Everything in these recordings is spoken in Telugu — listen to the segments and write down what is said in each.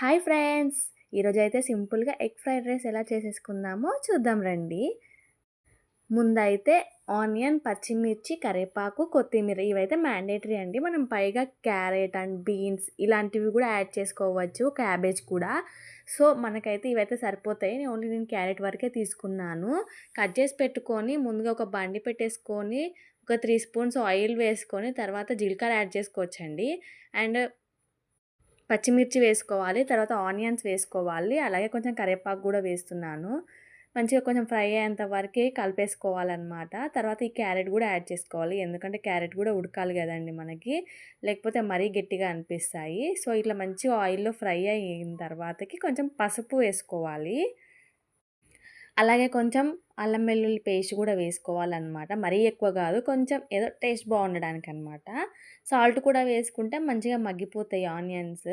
Hi friends! ఈరోజైతే సింపుల్‌గా ఎగ్ ఫ్రైడ్ రైస్ ఎలా చేసేసుకుందామో చూద్దాం రండి. ముందైతే ఆనియన్, పచ్చిమిర్చి, కరివేపాకు, కొత్తిమీర ఇవైతే మ్యాండేటరీ అండి. మనం పైగా క్యారెట్ అండ్ బీన్స్ ఇలాంటివి గూడా యాడ్ చేసుకోవచ్చు. క్యాబేజ్ కూడా. సో, మనకైతే ఇవైతే సరిపోతాయి. నేను క్యారెట్ వరకే తీసుకున్నాను. కట్ చేసి పెట్టుకొని ముందుగా ఒక బండి పెట్టేసుకొని ఒక 3 స్పూన్స్ ఆయిల్ వేసుకొని తర్వాత జీలకర్ర యాడ్ చేసుకోవచ్చండి. అండ్ పచ్చిమిర్చి వేసుకోవాలి. తర్వాత ఆనియన్స్ వేసుకోవాలి. అలాగే కొంచెం కరివేపాకు గూడా వేస్తున్నాను. మంచిగా కొంచెం ఫ్రై అయ్యేంత వరకే కలిపేసుకోవాలనమాట. తర్వాత ఈ క్యారెట్ గూడా యాడ్ చేసుకోవాలి. ఎందుకంటే క్యారెట్ గూడా ఉడకాలి గదండీ మనకి. లేకపోతే మరీ గట్టిగా అనిపిస్తాయి. సో, ఇట్లా మంచిగా ఆయిల్‌లో ఫ్రై అయిన తర్వాతకి కొంచెం పసుపు వేసుకోవాలి. అలాగే కొంచెం అల్లం వెల్లుల్లి పేస్ట్ గూడా వేసుకోవాలనమాట. మరీ ఎక్కువ గాదు. కొంచెం ఏదో టేస్ట్ బావుండడానికనమాట. సాల్ట్ కూడా వేసుకుంటే మంచిగా మగ్గిపోతాయి ఆనియన్స్.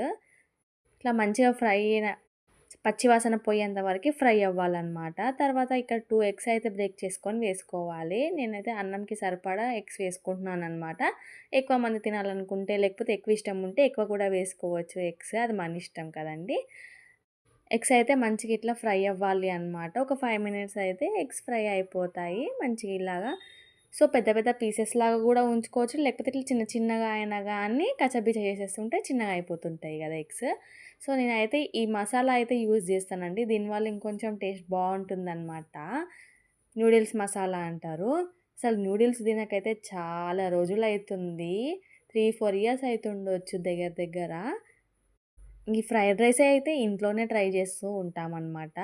ఇట్లా మంచిగా ఫ్రై అయిన పచ్చి వాసన పోయేంత వరకి ఫ్రై అవ్వాలనమాట. తర్వాత ఇక్కడ 2 ఎగ్స్ అయితే బ్రేక్ చేసుకొని వేసుకోవాలి. నేనైతే అన్నంకి సరిపడా ఎగ్స్ వేసుకుంటున్నాననమాట. ఎక్కువ మంది తినాలనుకుంటే లేకపోతే ఎక్కువ ఇష్టం ఉంటే ఎక్కువ కూడా వేసుకోవచ్చు ఎగ్స్. అది మన ఇష్టం కదండీ! ఎగ్స్ అయితే మంచిగా ఇట్లా ఫ్రై అవ్వాలి అనమాట. ఒక 5 మినిట్స్ అయితే ఎగ్స్ ఫ్రై అయిపోతాయి మంచిగా ఇలాగా. సో, పెద్ద పెద్ద పీసెస్‌లాగా గూడా ఉంచుకోవచ్చు. లేకపోతే ఇట్లా చిన్న చిన్నగా అయినా గానీ కచ్చపిచ్చ చేసేస్తుంటే చిన్నగా అయిపోతుంటాయి గదా ఎగ్స్. సో, నేనైతే ఈ మసాలా అయితే యూజ్ జేస్తానండి. దీనివల్ల ఇంకొంచెం టేస్ట్ బావుంటుందనమాట. నూడిల్స్ మసాలా అంటారు. అసలు నూడిల్స్ తినకైతే చాలా రోజులైతుంది. 3, 4 ఇయర్స్ అయితుండొచ్చు దగ్గర దగ్గర. ఈ ఫ్రైడ్ రైసే అయితే ఇంట్లోనే ట్రై చేస్తూ ఉంటామనమాట.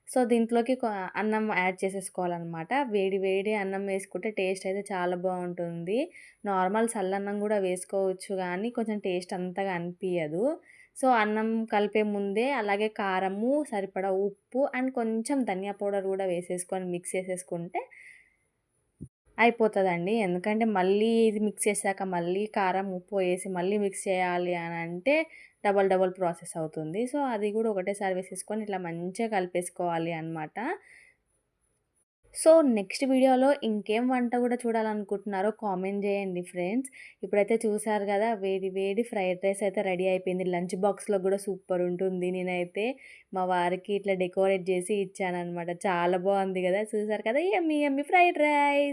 సో, దీంట్లోకి అన్నం యాడ్ చేసేసుకోవాలనమాట. వేడి వేడి అన్నం వేసుకుంటే టేస్ట్ అయితే చాలా బావుంటుంది. నార్మల్ సల్లన్నం గూడా వేసుకోవచ్చు గానీ, కొంచెం టేస్ట్ అంతగా అనిపియదు. సో, అన్నం కలిపే ముందే అలాగే కారము, సరిపడా ఉప్పు అండ్ కొంచెం ధనియా పౌడర్ గూడా వేసేసుకొని మిక్స్ చేసేసుకుంటే అయిపోతదండి. ఎందుకంటే మళ్ళీ ఇది మిక్స్ చేశాక మళ్ళీ కారం, ఉప్పు ఏసి మళ్ళీ మిక్స్ చేయాలి అనంటే డబుల్ డబుల్ ప్రాసెస్ అవుతుంది. సో, అది గూడా ఒకటేసారి వేసేసుకొని ఇట్లా మంచిగా కలిపేసుకోవాలి అనమాట. సో, నెక్స్ట్ వీడియోలో ఇంకేం వంట గూడా చూడాలనుకుంటున్నారో కామెంట్ జేయండి ఫ్రెండ్స్. ఇప్పుడైతే చూసారు గదా! వేడి వేడి ఫ్రైడ్ రైస్ అయితే రెడీ అయిపోయింది. లంచ్ బాక్స్‌లో గూడా సూపరుంటుంది. నేనైతే మా వారికి ఇట్లా డెకరేట్ జేసి ఇచ్చాననమాట. చాలా బావుంది గదా! చూసారు కదా! యమ్మీ యమ్మీ ఫ్రైడ్ రైస్.